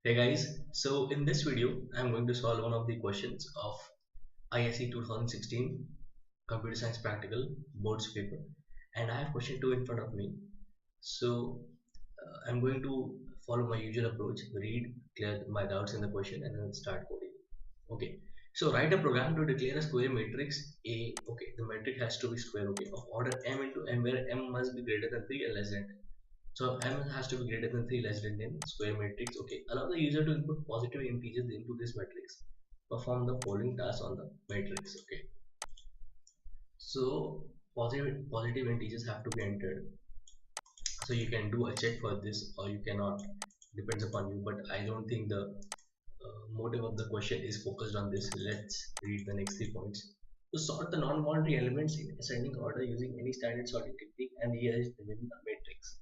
Hey guys, so in this video I'm going to solve one of the questions of ISC 2016 Computer Science Practical Boards paper, and I have question 2 in front of me. So I'm going to follow my usual approach, read, clear my doubts in the question and then start coding. Okay, so write a program to declare a square matrix A. Okay, the matrix has to be square, okay, of order m into m, where m must be greater than 3 and less than 10. So m has to be greater than 3 less than 10 square matrix. Okay. Allow the user to input positive integers into this matrix. Perform the following tasks on the matrix. Okay. So positive integers have to be entered. So you can do a check for this or you cannot. Depends upon you. But I don't think the motive of the question is focused on this. Let's read the next 3 points. To sort the non-boundary elements in ascending order using any standard sorting technique and rearrange them in the matrix.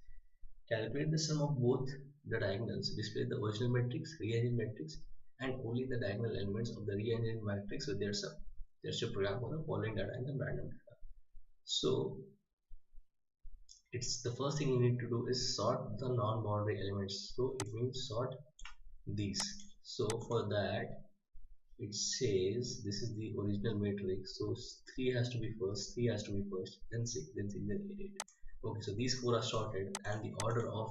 Calculate the sum of both the diagonals, display the original matrix, rearrange matrix, and only the diagonal elements of the rearranged matrix with their sum. There's your program for the following data and the random data. So it's the first thing you need to do is sort the non-boundary elements. So it means sort these. So for that it says this is the original matrix. So 3 has to be first, 3 has to be first, then 6, then 8. Okay, so these 4 are sorted and the order of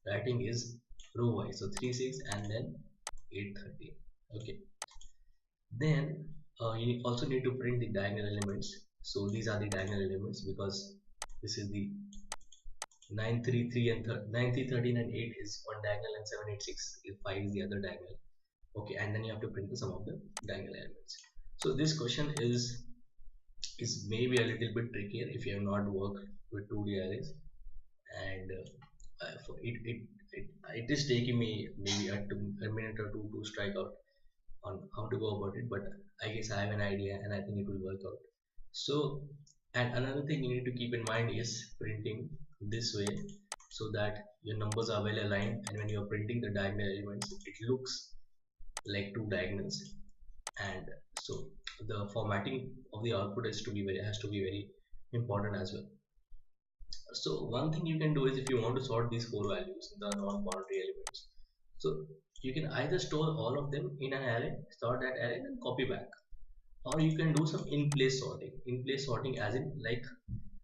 writing is row wise. So 3 6 and then 8 13. Okay, then you also need to print the diagonal elements. So these are the diagonal elements because this is the 9 3 3 and 9 3 13 and 8 is one diagonal and 7 8 6 is 5 is the other diagonal. Okay, and then you have to print the sum of the diagonal elements. So this question is maybe a little bit trickier if you have not worked with 2D arrays, and it is taking me maybe a minute or two to strike out on how to go about it, but I guess I have an idea and I think it will work out. So, and another thing you need to keep in mind is printing this way so that your numbers are well aligned, and when you are printing the diagonal elements it looks like two diagonals. And so the formatting of the output has to be very important as well. So one thing you can do is, if you want to sort these 4 values, the non-boundary elements, so you can either store all of them in an array, sort that array, then copy back, or you can do some in-place sorting. In-place sorting as in like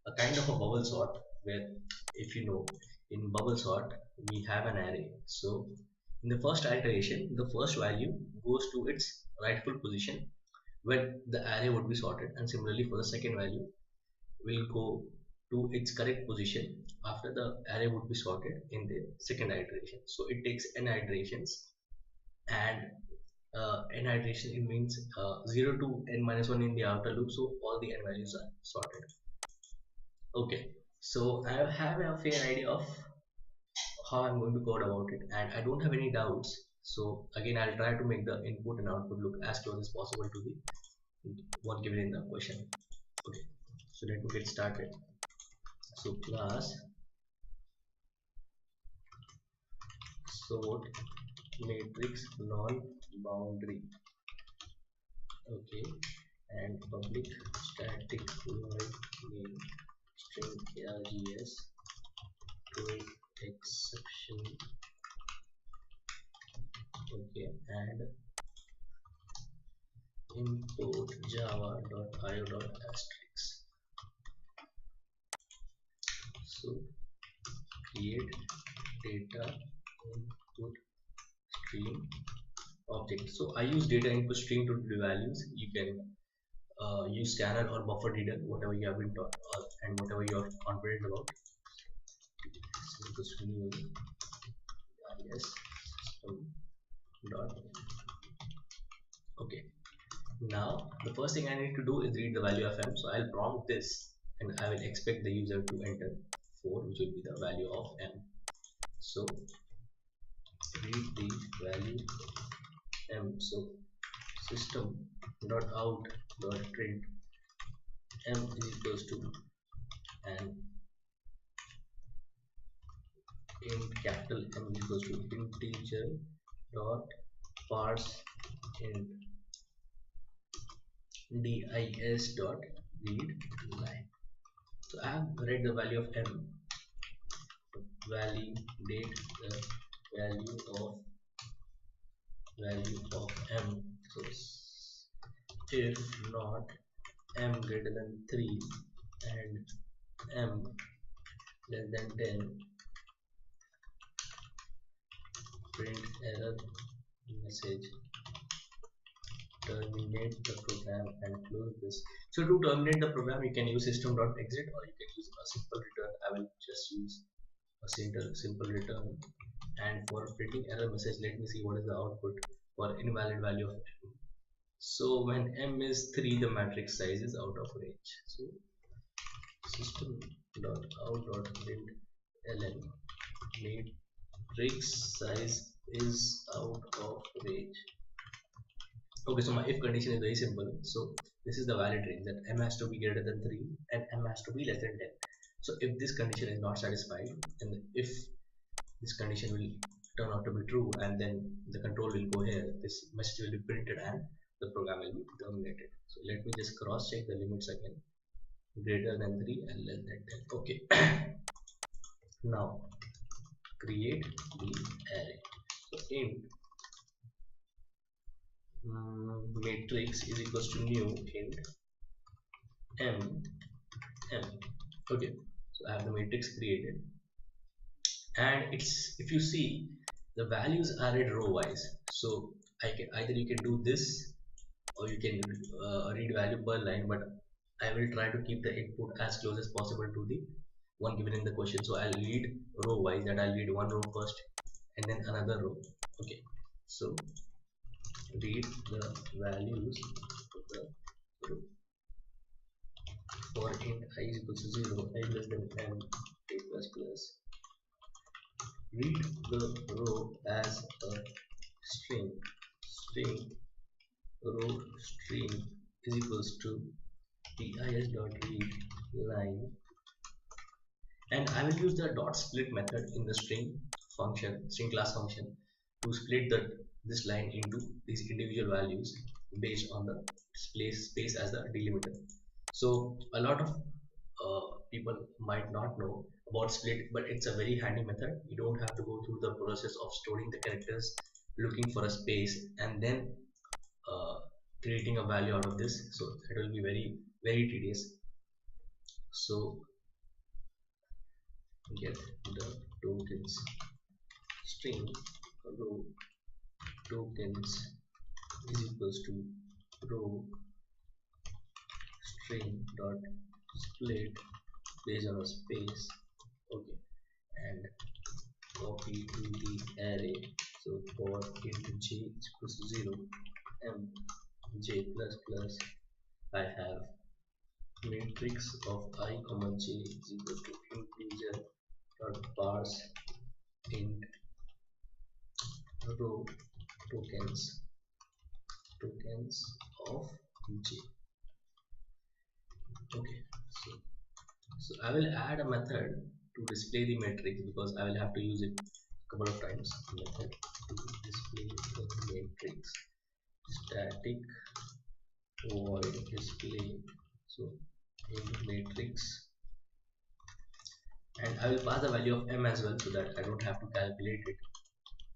a kind of a bubble sort, where, if you know, in bubble sort we have an array. So in the first iteration the first value goes to its rightful position when the array would be sorted, and similarly for the second value will go to its correct position after the array would be sorted in the second iteration. So it takes n iterations, and n iteration, it means 0 to n minus 1 in the outer loop, so all the n values are sorted. Okay, so I have a fair idea of how I'm going to code about it, and I don't have any doubts. So again, I'll try to make the input and output look as close as possible to the what given in the question. Okay, so let me get started. So class sort matrix non-boundary. Okay, and public static void main string args to exception. Okay, and import java.io.asterisk. So create data input stream object. So I use data input string to the values. You can use scanner or buffer reader, whatever you have been taught, and whatever you are confident about. Yes, system dot. Okay, now the first thing I need to do is read the value of m. So I'll prompt this and I will expect the user to enter 4, which will be the value of m. So read the value m. So system dot out dot print m is equals to, and in capital M is equals to integer dot parse int dis dot read line. So I have read the value of m. Validate the value of value of m. So if not m greater than 3 and m less than 10, print error message, terminate the program and close this. So to terminate the program, you can use system.exit or you can use a simple return. I will just use a simple return. And for printing error message, let me see what is the output for invalid value of m. So when m is 3, the matrix size is out of range. So system.out.println matrix size is out of range. Okay, so my if condition is very simple. So this is the valid range, that m has to be greater than 3 and m has to be less than 10. So if this condition is not satisfied, and if this condition will turn out to be true, and then the control will go here, this message will be printed and the program will be terminated. So let me just cross check the limits again, greater than 3 and less than 10. Okay. Now create the array. So int matrix is equals to new int m. Okay, so I have the matrix created, and it's, if you see, the values are read row wise. So I can either, you can do this or you can read value per line, but I will try to keep the input as close as possible to the one given in the question. So I'll read row wise, that I'll read one row first and then another row. Okay, so read the values of the row. For int I is equals to 0, I less than m, a plus plus, read the row as a string row string is equals to dis.read line, and I will use the dot split method in the string class function to split this line into these individual values based on the space as the delimiter. So a lot of people might not know about split, but it's a very handy method. You don't have to go through the process of storing the characters, looking for a space, and then creating a value out of this. So it will be very tedious. So get the tokens string row tokens is equals to row string dot split based on a space. Okay, and copy to the array. So for int j is equals to 0, m j plus plus, I have matrix of I comma j is equal to integer dot parse int row tokens of j. Okay, so I will add a method to display the matrix, because I will have to use it a couple of times. Method to display the matrix, static void display, so in matrix, and I will pass the value of m as well, so that I don't have to calculate it.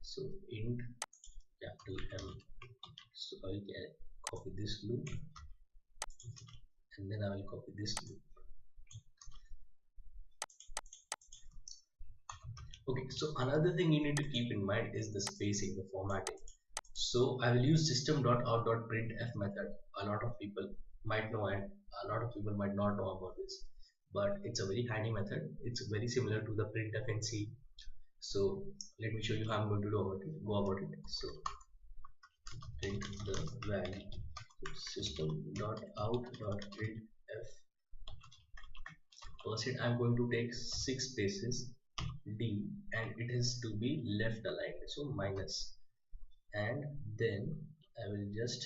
So int capital M. So I will copy this loop, and then I will copy this loop. Okay, so another thing you need to keep in mind is the spacing, the formatting. So I will use system.out.printf method. A lot of people might know, and a lot of people might not know about this, but it's a very handy method. It's very similar to the printf in C. So let me show you how I'm going to go about it. So print the value. System.out.printf. First, I'm going to take 6 spaces D, and it has to be left aligned, so minus, and then I will just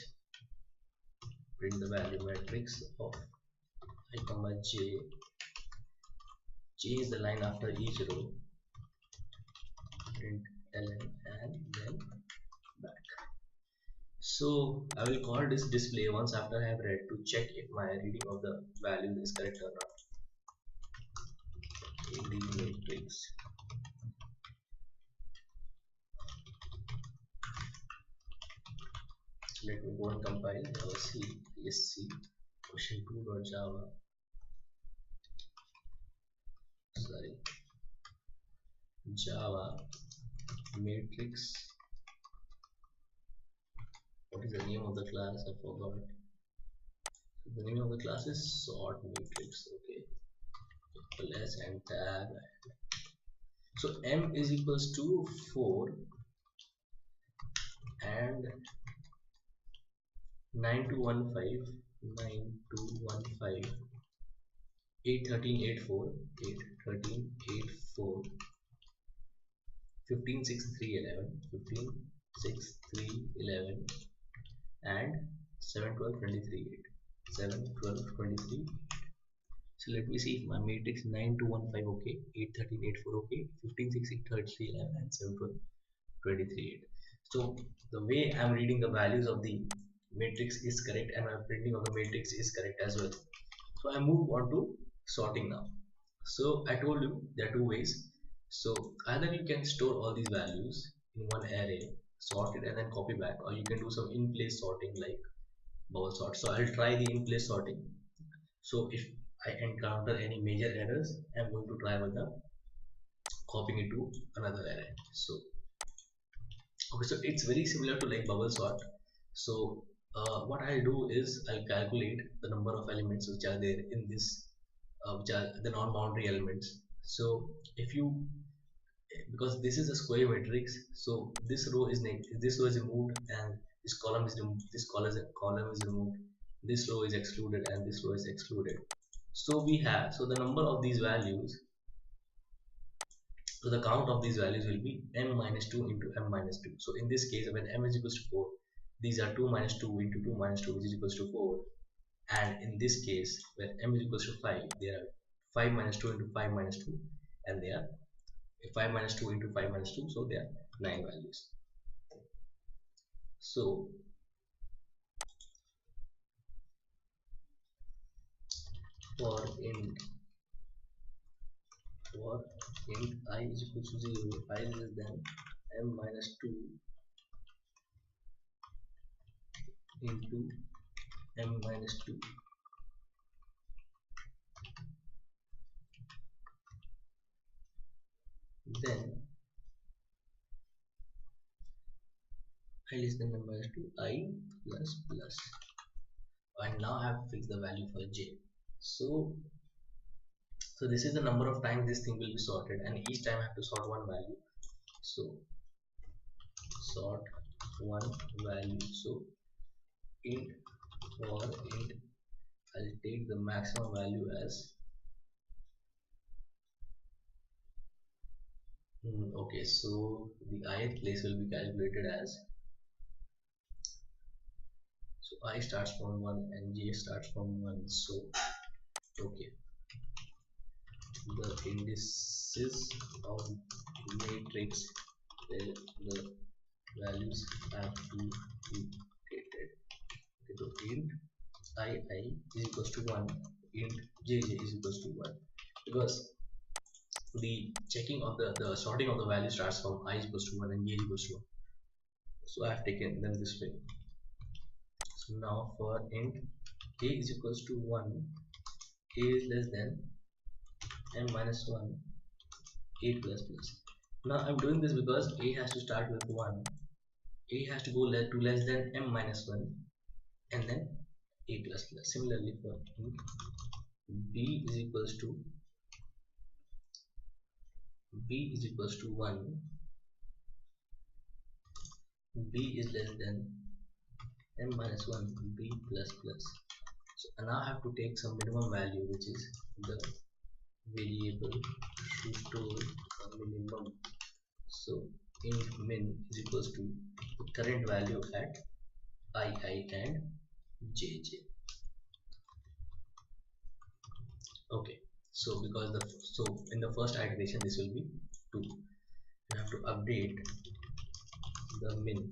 print the value matrix of I comma j. J is the line after each row, print ln, and then back. So I will call this display once after I have read, to check if my reading of the value is correct or not. In the matrix, So let me go and compile Java C ISC question2.java. Sorry, Java matrix. What is the name of the class? I forgot. The name of the class is sort matrix. Okay, plus and tab. So m is equals to 4 and 9215 9215 813 84 813 84 15 6 3 11 15 6 3 11 and 7 12 23 8 7 12 23. So let me see if my matrix 9215 okay, 8 13 8 4 okay, 15 6 8 33 11 and 7 12 23 8. So the way I'm reading the values of the matrix is correct and my printing of the matrix is correct as well. So I move on to sorting now. So I told you there are two ways. So either you can store all these values in one array, sort it and then copy back, or you can do some in-place sorting like bubble sort. So I'll try the in-place sorting. So if I encounter any major errors, I'm going to try with the copying it to another array. So okay, so it's very similar to like bubble sort. So what I'll do is I'll calculate the number of elements which are there in this, which are the non-boundary elements. So if you, because this is a square matrix, so this row is this row is removed and this column is removed, this column is removed, this row is excluded and this row is excluded. So we have, so the number of these values, so the count of these values will be m minus 2 into m minus 2. So in this case, when m is equals to 4, these are 2 minus 2 into 2 minus 2, which is equals to 4. And in this case, when m is equals to 5, there are 5 minus 2 into 5 minus 2, and they are 5 minus 2 into 5 minus 2, so they are 9 values. So for int I is equals to 0, I is less than m minus 2 into m minus 2, then I less than m minus 2, I plus plus. And now I have to fix the value for j. So this is the number of times this thing will be sorted, and each time I have to sort one value. So sort one value. So int for int, I'll take the maximum value as okay. So the ith place will be calculated as, so I starts from 1 and j starts from 1. So okay, the indices of matrix where the values have to be created. Okay, so int I is equals to 1, int jj is equals to 1, because the checking of the sorting of the value starts from I is equals to 1 and j is equals to 1. So I have taken them this way. So now for int a is equals to 1, a is less than m minus 1, a plus plus. Now I'm doing this because a has to start with 1, a has to go to less than m minus 1, and then a plus plus. Similarly for int b is equals to 1, b is less than m minus 1, b plus plus. So now I have to take some minimum value, which is the variable to store a minimum. So int min is equals to the current value at I and jj. Okay, so because in the first iteration this will be 2, you have to update the min.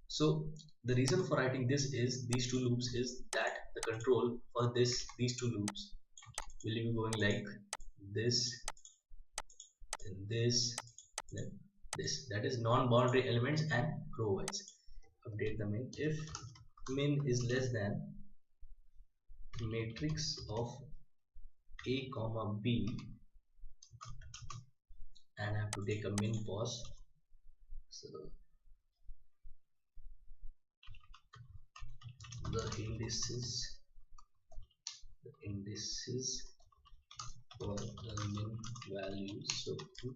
So the reason for writing this is these two loops is that the control for these two loops will be going like this, then this, then this. That is non-boundary elements and row wise. Update the min if min is less than matrix of A comma B, and I have to take a min pause. So the indices for the min values. So put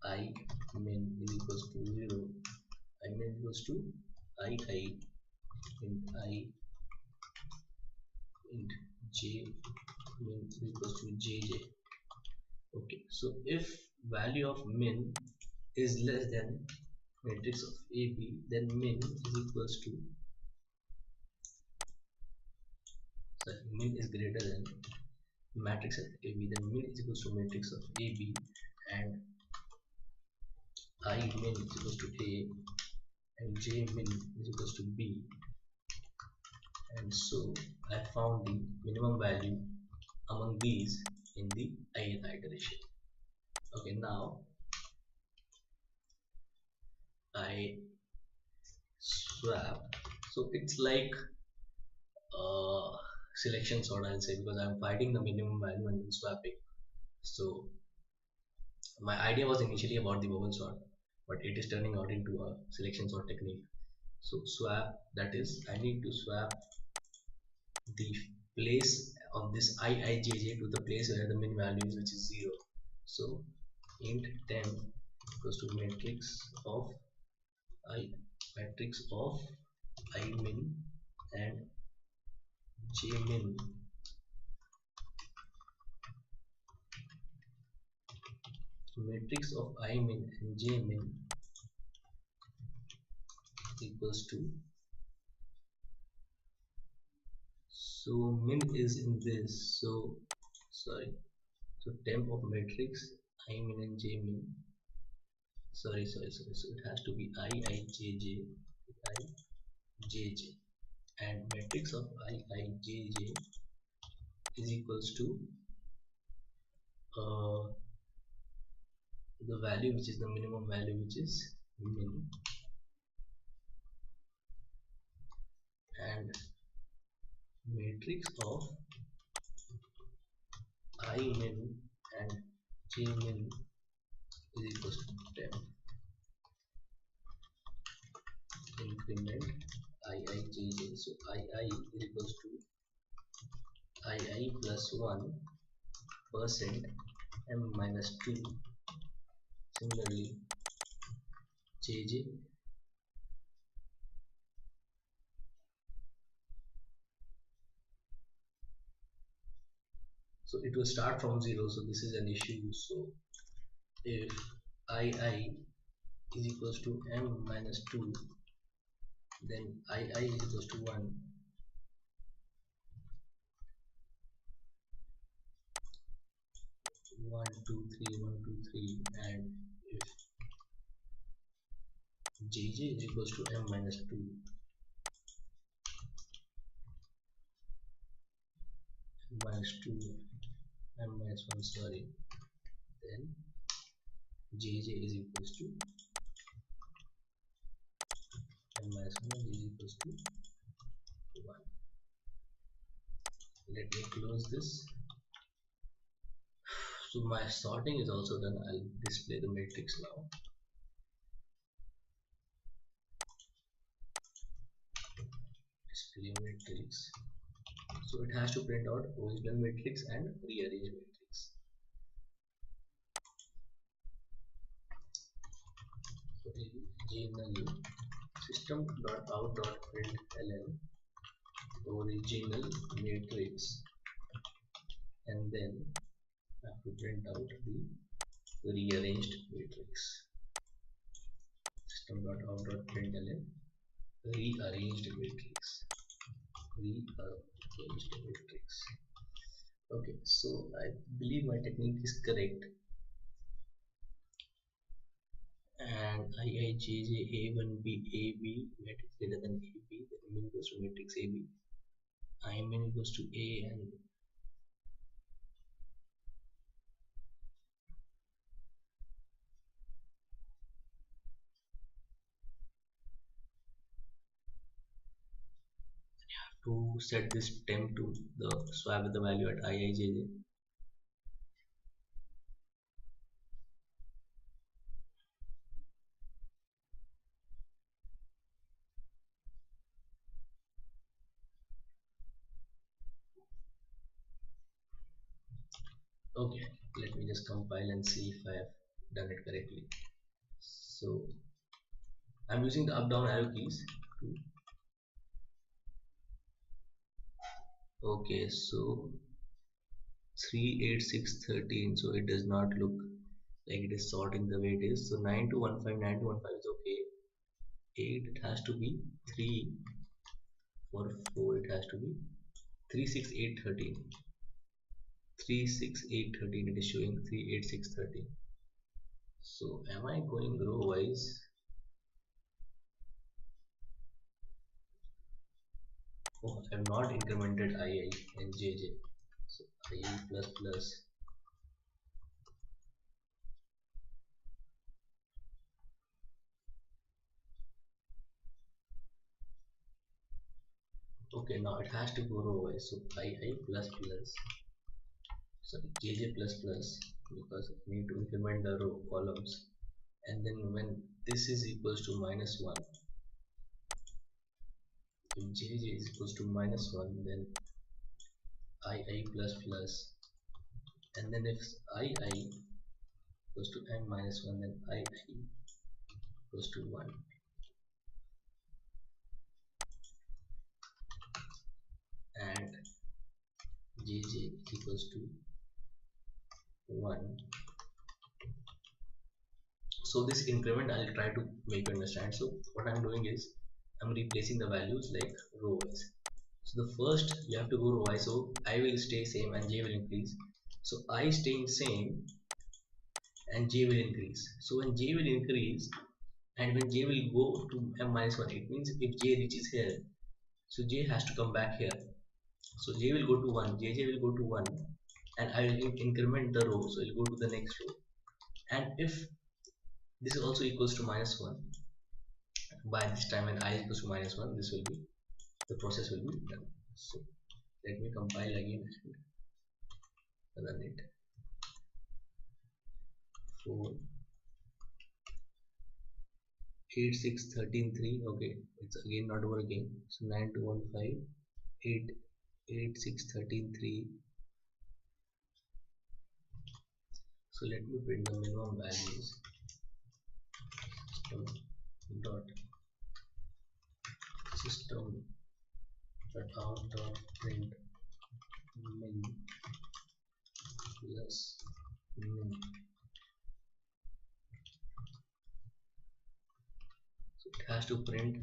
I min is equals to 0, I min equals to I int I int j min is equals to jj. Okay, so if value of min is less than matrix of AB, then min is equals to, sorry, min is greater than matrix of AB, then min is equals to matrix of AB, and I min is equals to A, and j min is equals to B, and so I found the minimum value among these in the ith iteration. Okay, now I swap. So it's like selection sort, I'll say, because I'm finding the minimum value and then swapping. So my idea was initially about the bubble sort, but it is turning out into a selection sort technique. So swap, that is, I need to swap the place of this iijj to the place where the min value is, which is 0. So int temp equals to matrix of I min and j min. Matrix of I min and j min equals to, so min is in this, so sorry, so temp of matrix I min and j min, sorry, so it has to be iijj and matrix of iijj is equals to the value which is the minimum value, which is min, and matrix of I min and j min is equals to temp increment iijj. So ii is equals to ii plus 1% m minus 2. Similarly, jj, so it will start from 0, so this is an issue. So if ii is equals to m minus 2, then ii is equals to 1. 1 2 3 1 2 3, and if jj is equals to m minus 2, minus 2 m minus 1, sorry, then jj is equals to m minus 1 is equals to 1. Let me close this. So my sorting is also done. I'll display the matrix now. Display matrix. So it has to print out original matrix and rearrange matrix. So original system.out.println original matrix, and then I have to print out the rearranged matrix. System.out.println rearranged matrix. Okay, so I believe my technique is correct, and iijj a1b ab matrix greater than ab, then min equals to matrix ab, I min equals to a, and to set this temp to the swap with the value at IIJJ. Okay, let me just compile and see if I have done it correctly. So I'm using the up down arrow keys to, okay, so 38613, so it does not look like it is sorting the way it is. So 9215, 9215 is okay. 8 it has to be 3, for 4 it has to be 36813. 36813, it is showing 38613. So am I going row wise? Oh, I have not incremented II and JJ. So II plus plus. Okay, now it has to go row wise. So II plus plus. Sorry, JJ plus plus, because we need to increment the row columns. And then when this is equals to minus 1, if JJ is equals to minus 1, then II plus plus. And then if II equals to n minus 1, then II equals to 1. And JJ equals to 1. So this increment I'll try to make you understand. So what I'm doing is I'm replacing the values like row wise. So the first you have to go row wise. So I will stay same and J will increase. So I staying same and J will increase. So when J will increase and when J will go to m minus 1, it means if J reaches here, so J has to come back here. So J will go to 1, JJ will go to 1, and I will increment the row, so it will go to the next row. And if this is also equals to minus 1, by this time when I equals to minus 1, this will be, the process will be done. So let me compile again and run it. 4 8 6 13 3. Okay, it's again not working. So 9215 8 8 6 13 3. So let me print the minimum values. System dot system dot out dot print min plus min. So it has to print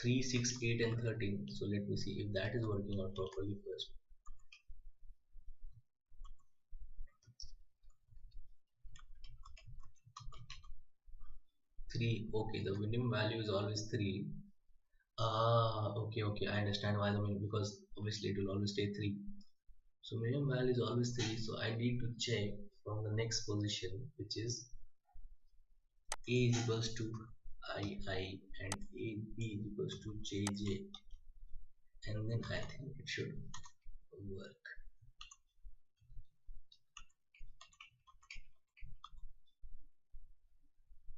3 6 8 and 13. So let me see if that is working out properly first. 3, okay, the minimum value is always 3. Okay, okay, I understand why the minimum, because obviously it will always stay 3. So minimum value is always 3, so I need to check from the next position, which is A is equals to II and AB is equals to JJ, and then I think it should work.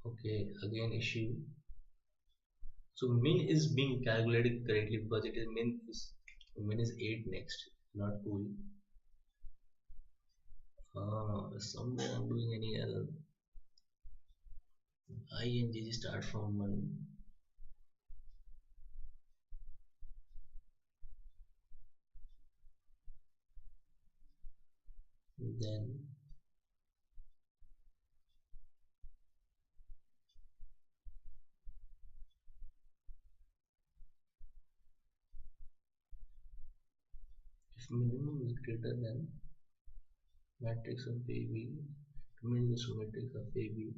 Okay, again issue. So min is being calculated correctly because it is min is 8 next, not cool. Somewhere I'm doing any error. I and J start from 1. Then if minimum is greater than matrix of AB, minimum matrix of AB.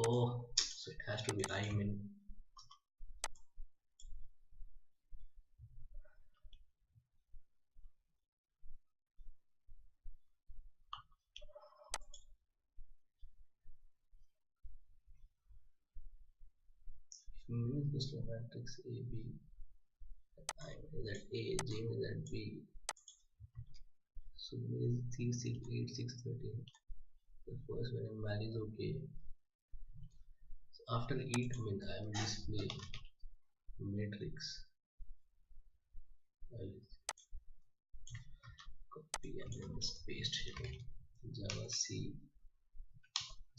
Oh, so it has to be I min. min is equals to matrix A B, I is at A, J is at B. So min is 3 6 8 6 13. The first when value is okay. So after 8 min I will display matrix. I will copy and then just paste here. Java C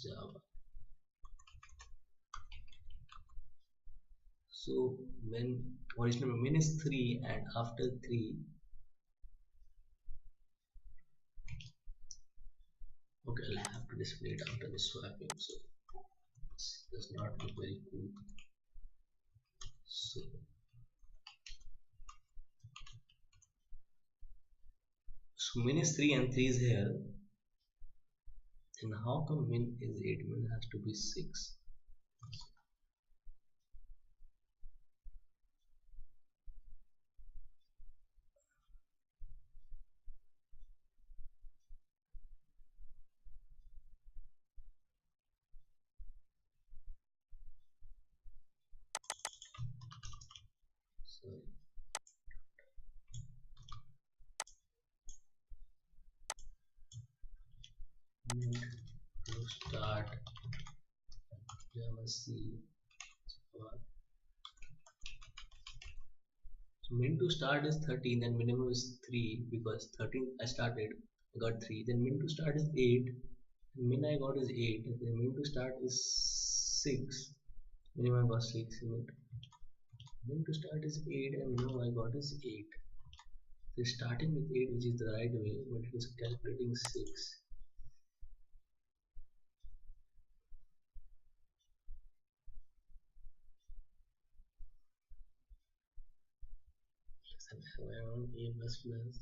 Java. So when original min is 3 and after 3, okay, I'll have to display it after the swapping. So this does not look very cool. So min is 3 and 3 is here. Then how come min is 8? Min has to be 6. Sorry. Min to start Java C Java. So min to start is 13, then minimum is 3 because 13 I started, I got 3. Then min to start is 8, min I got is 8. Then min to start is 6, minimum I got 6. Min to start is 8 and minimum I got is 8. So starting with 8, which is the right way, but it is calculating 6. And around A plus plus.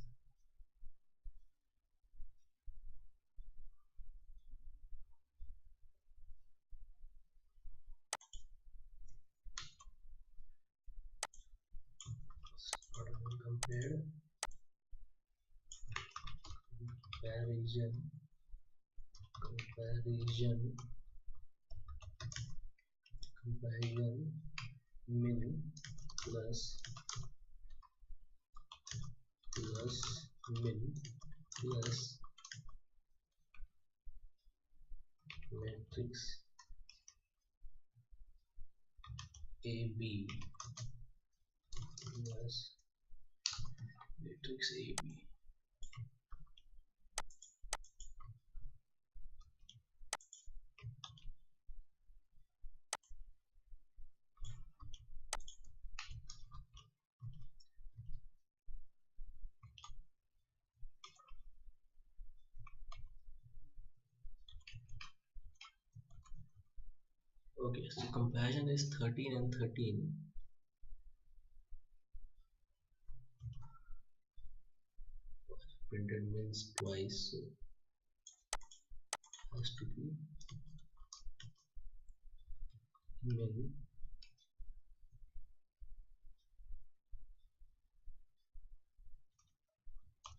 Compare comparison min plus min plus matrix AB plus matrix AB. Okay, so comparison is 13 and 13. Printed means twice, so has to be min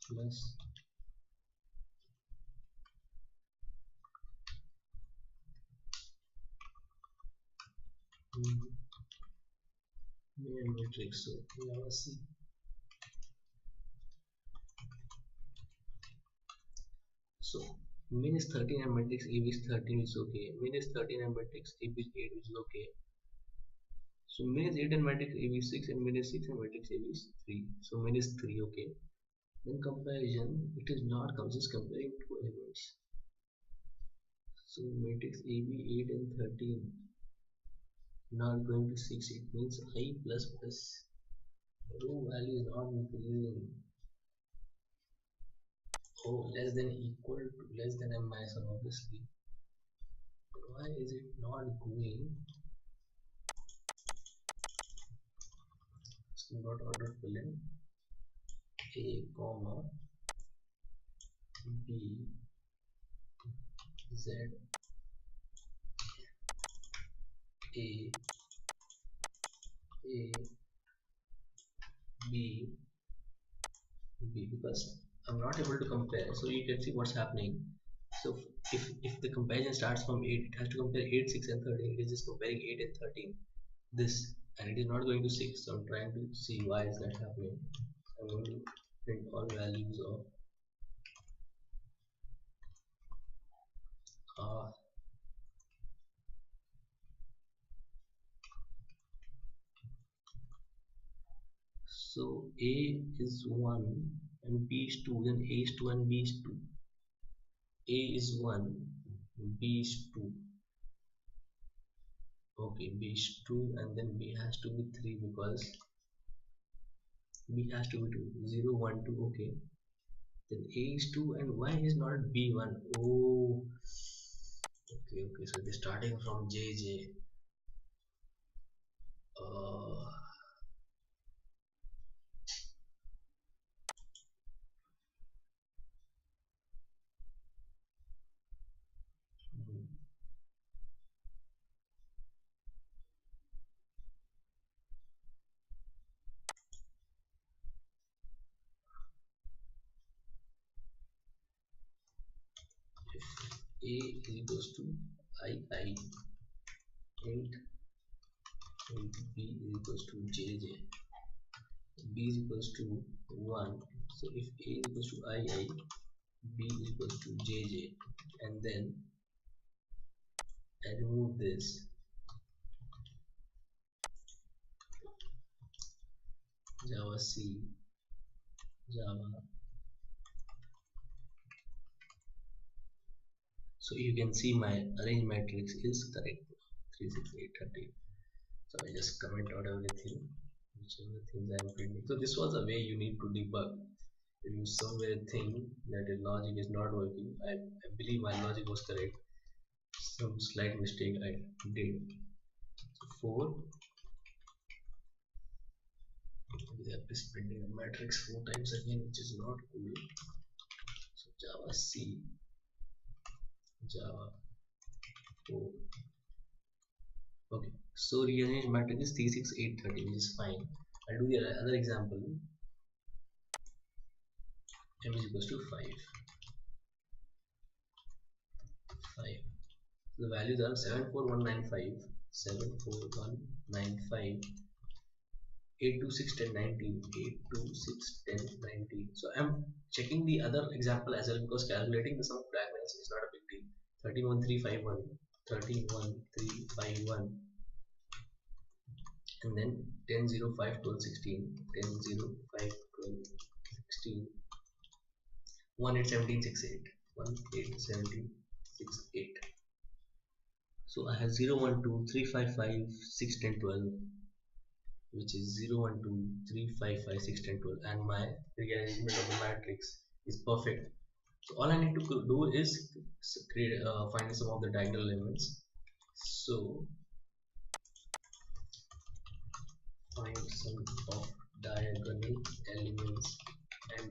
plus min matrix. So Java C. So min is 13 and matrix AB is 13, which is okay. Min is 13 and matrix AB is 8, which is okay. So min is 8 and matrix AB is 6 and min is 6 and matrix AB is 3. So min is 3, okay. Then comparison, it is not just comparing two elements. So matrix AB 8 and 13 not going to 6, it means I plus plus row value is not increasing. Oh, less than equal to less than m minus 1 obviously. But why is it not going? So not order fill in A comma B Z A B because I'm not able to compare. So you can see what's happening. So if the comparison starts from 8, it has to compare 8, 6 and 13. It is just comparing 8 and 13. this, and it is not going to 6. So I'm trying to see why is that happening. I'm going to print all values of uh, so A is 1 and B is 2, then A is 2 and B is 2. A is 1, B is 2. Okay, B is 2 and then B has to be 3 because B has to be 2. 0, 1, 2. Okay. Then A is 2 and why is not B 1? Oh, okay, okay. So it is starting from JJ. Uh, if A is equals to I, int, int B is equals to JJ, B is equals to 1. So if A is equals to I, B is equals to JJ, and then I remove this Java C, Java. So you can see my arrange matrix is correct, 3, 6, 8, 30. So I just comment out everything, whichever things I am printing. So this was a way you need to debug. If you somewhere think that a logic is not working, I believe my logic was correct. Some slight mistake I did. So 4, we are printing a matrix 4 times again, which is not cool. So Java C, Java 4. Okay, so rearrange matrix is 3, 6, 8, 30, which is fine. I'll do the other example. M is equals to 5. 5. The values are 74195, 74195, 826, 10, 19, 826, 10, 19. So I'm checking the other example as well because calculating the sum of diagonals is not a big deal. 131351, 131351, and then 10, 0, 5, 12, 16, 10, 0, 5, 12, 16, 1, 8, 17, 6, 8, 1, 8, 17, 6, 8. So I have 0, 1, 2, 3, 5, 5, 6, 10, 12, which is 0, 1, 2, 3, 5, 5, 6, 10, 12, and my rearrangement of the matrix is perfect. So all I need to do is create find some of the diagonal elements. So find some of diagonal elements and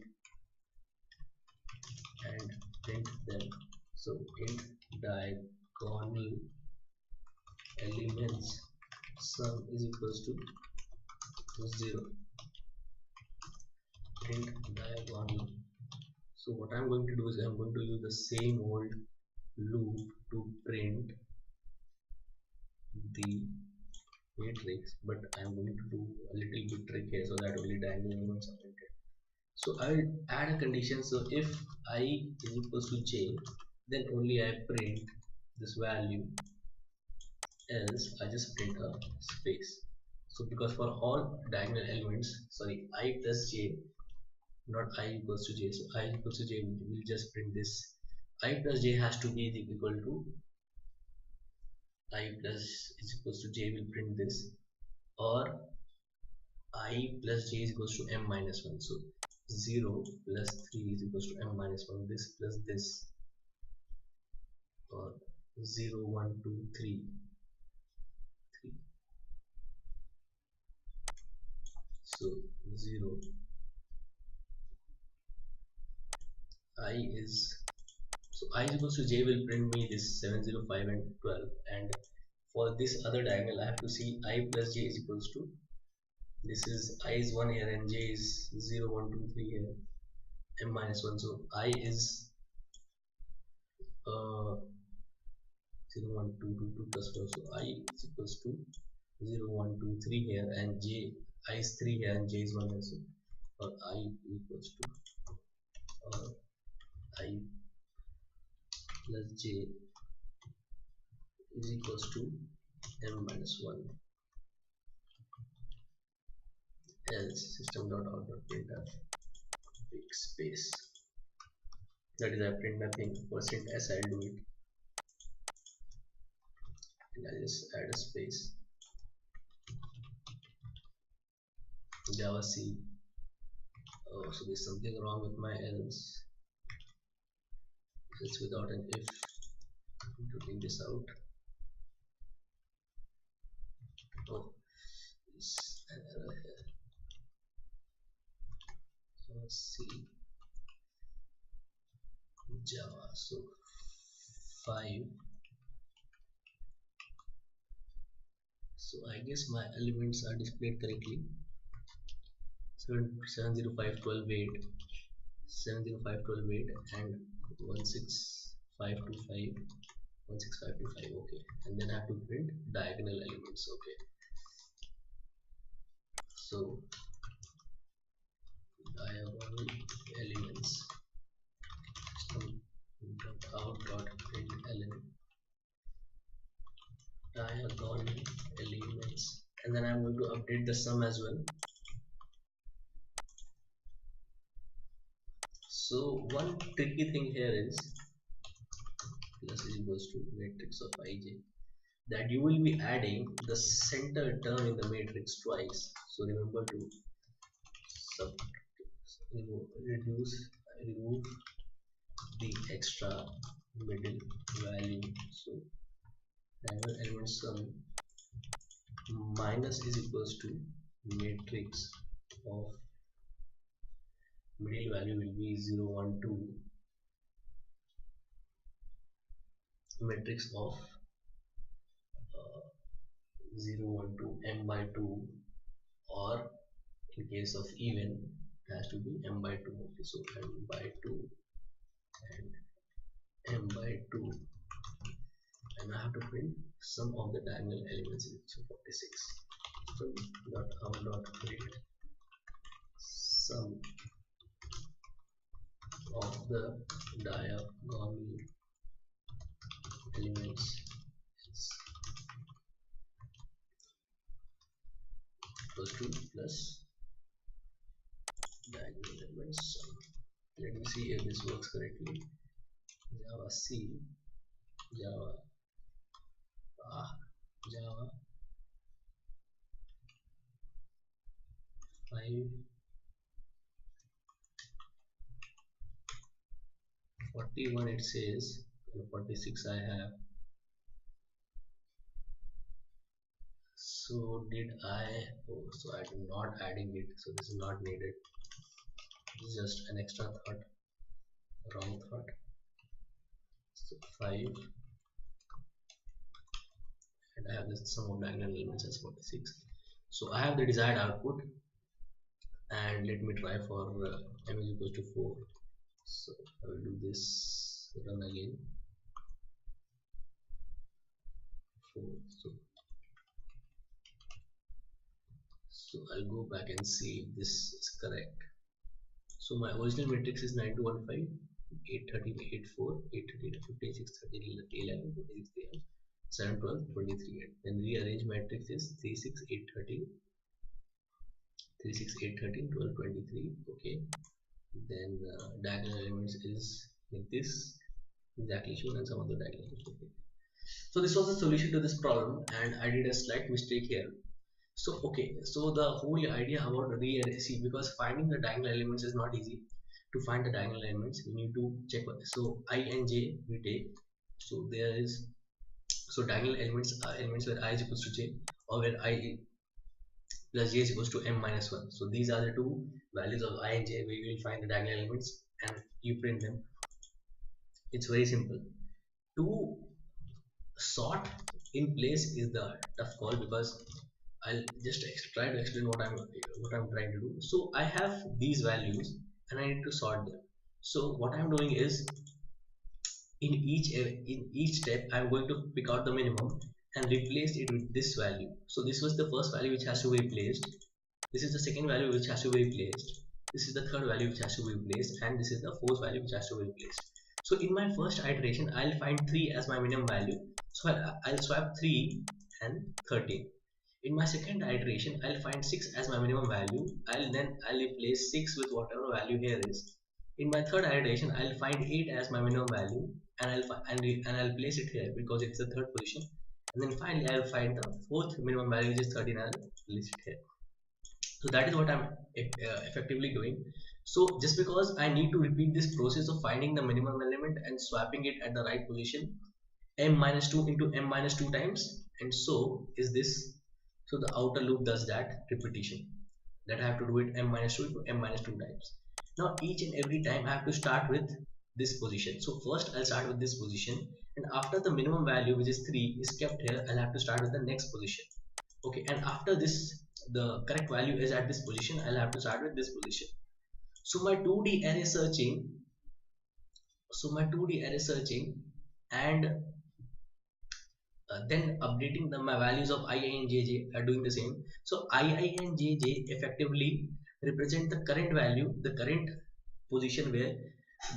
print them. So int diagonal elements sum is equals to 0, int diagonal. So what I'm going to do is I'm going to use the same old loop to print the matrix, but I'm going to do a little bit trick here so that only diagonal elements are printed. So I will add a condition. So if I is equals to j, then only I print this value, else I just print a space. So because for all diagonal elements, sorry, I plus j, not I equals to j, so I equals to j will just print this. I plus j has to be equal to I plus is equals to j will print this, or I plus j is equals to m minus 1. So 0 plus 3 is equals to m minus 1, this plus this, or 0, 1, 2, 3, 3. So 0 I is, so I is equals to j will print me this 705 and 12, and for this other diagonal I have to see I plus j is equals to, this is I is 1 here and j is 0, 1, 2, 3 here, m minus 1. So I is 0, 1, 2, 2, 2 plus 4. So I is equals to 0 1 2 3 here, and j I is 3 here and j is 1 here. So or I equals to or I plus j is equals to m minus 1, else system dot out dot printf big space, that is I print nothing, percent s I'll do it, and I'll just add a space, java c. Oh, so there's something wrong with my else. It's without an if. Taking this out. Oh, it's an error here. So C Java. So 5. So I guess my elements are displayed correctly. 70512 70512 and 16525 16525. Okay, and then I have to print diagonal elements. Okay, so diagonal elements system dot out dot println diagonal elements, and then I'm going to update the sum as well. So one tricky thing here is plus is equals to matrix of ij, that you will be adding the center term in the matrix twice. So remember to sub remove the extra middle value. So diagonal element sum minus is equals to matrix of middle value will be 0 1 2, matrix of 0 1 2 m by 2, or in case of even it has to be m by 2. Okay, so m by 2 and m by 2, and I have to print sum of the diagonal elements, so 46. So dot out dot print sum of the diagonal elements is equals to plus diagonal elements sum. Let me see if this works correctly. Java C, Java Java 5 41 it says, 46 I have. So did I? Oh, so I'm not adding it, so this is not needed. This is just an extra thought, wrong thought. So 5, and I have this sum of diagonal elements as 46. So I have the desired output, and let me try for m is equals to 4. So I will do this, run again, 4. So I'll go back and see if this is correct. So my original matrix is 9215 813 84 813 56 13 11 26 3 7 12 23. Then rearrange matrix is 36 813 36 813 12 23. Okay, then diagonal elements is like this, exactly shown, and some other diagonal elements. Okay, so this was the solution to this problem, and I did a slight mistake here. So okay, so the whole idea about see, because finding the diagonal elements is not easy. To find the diagonal elements, we need to check. So I and j we take. So there is, so diagonal elements are elements where I is equals to j, or where I plus j is equals to m minus 1. So these are the two values of I and j where you will find the diagonal elements and you print them. It's very simple. To sort in place is the tough call, because I'll just try to explain what I'm trying to do. So I have these values and I need to sort them. So what I'm doing is, in each step I'm going to pick out the minimum, and replaced it with this value. So this was the first value which has to be replaced. This is the second value which has to be replaced. This is the third value which has to be replaced, and this is the fourth value which has to be replaced. So in my first iteration, I'll find 3 as my minimum value. So I'll swap 3 and 13. In my second iteration, I'll find 6 as my minimum value. I'll replace 6 with whatever value here is. In my third iteration, I'll find 8 as my minimum value, and I'll place it here because it's the third position. And then finally, I'll find the fourth minimum value, which is 13, and I'll place it here. So that is what I'm effectively doing. So just because I need to repeat this process of finding the minimum element and swapping it at the right position, m minus 2 into m minus 2 times, and so is this. So the outer loop does that repetition, that I have to do it m minus 2 into m minus 2 times. Now each and every time I have to start with this position. So first I'll start with this position, and after the minimum value, which is 3, is kept here, I'll have to start with the next position. Okay, and after this, the correct value is at this position, I'll have to start with this position. So my 2D array searching, and then updating my values of I and jj are doing the same. So I and jj effectively represent the current value, the current position where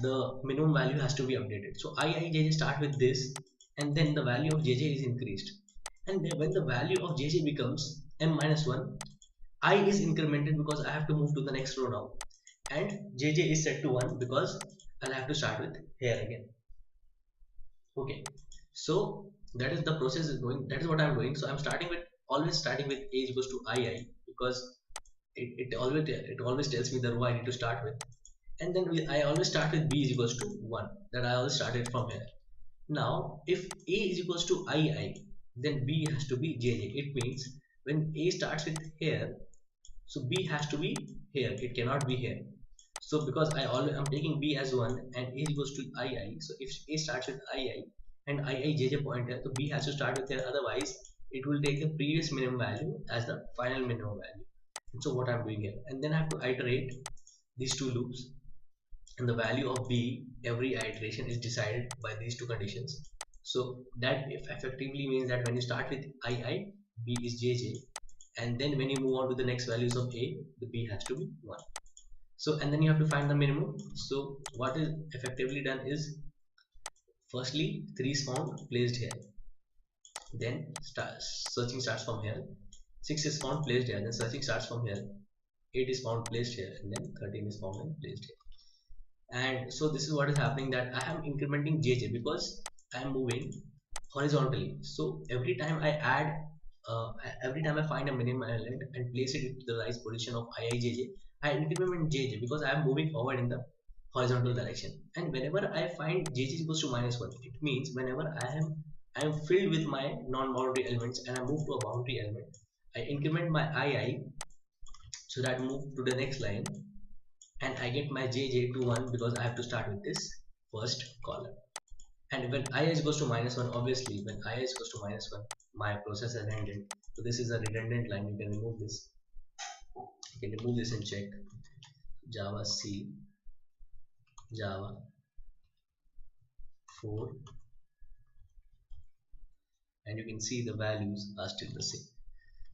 the minimum value has to be updated. So I and jj start with this, and then the value of jj is increased, and then when the value of jj becomes m minus 1, I is incremented because I have to move to the next row now, and jj is set to 1 because I'll have to start with here again. Okay, so that is the process is going, that is what I'm doing. So I'm always starting with a is equals to I because it always tells me the row I need to start with, and then I always start with b is equals to 1, that I always started from here. Now if a is equals to I, then b has to be jj. It means when a starts with here, so b has to be here, it cannot be here. So because I'm taking b as 1 and a is equals to I, so if a starts with I and jj pointer, so b has to start with here, otherwise it will take the previous minimum value as the final minimum value. And so what I'm doing here, and then I have to iterate these two loops, and the value of b every iteration is decided by these two conditions. So that effectively means that when you start with I, b is jj, and then when you move on to the next values of a, the b has to be 1. So and then you have to find the minimum. So what is effectively done is, firstly 3 is found, placed here, then searching starts from here, 6 is found, placed here, then searching starts from here, 8 is found, placed here, and then 13 is found and placed here. And so this is what is happening, that I am incrementing jj because I am moving horizontally. So every time I add every time I find a minimum element and place it into the right position of iijj, I increment jj because I am moving forward in the horizontal direction. And whenever I find jj is equals to -1, it means whenever I am filled with my non-boundary elements and I move to a boundary element, I increment my ii, so that I move to the next line, and I get my jj to 1 because I have to start with this first column. And when I is equals to -1, obviously when I is equals to -1, my process has ended. So this is a redundant line. You can remove this. You can remove this and check Java C, Java 4, and you can see the values are still the same.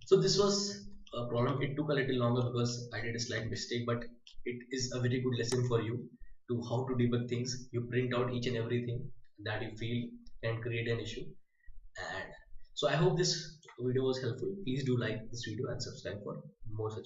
So this was a problem. It took a little longer because I did a slight mistake, but it is a very good lesson for you to how to debug things. You print out each and everything that you feel can create an issue. And so I hope this video was helpful. Please do like this video and subscribe for more such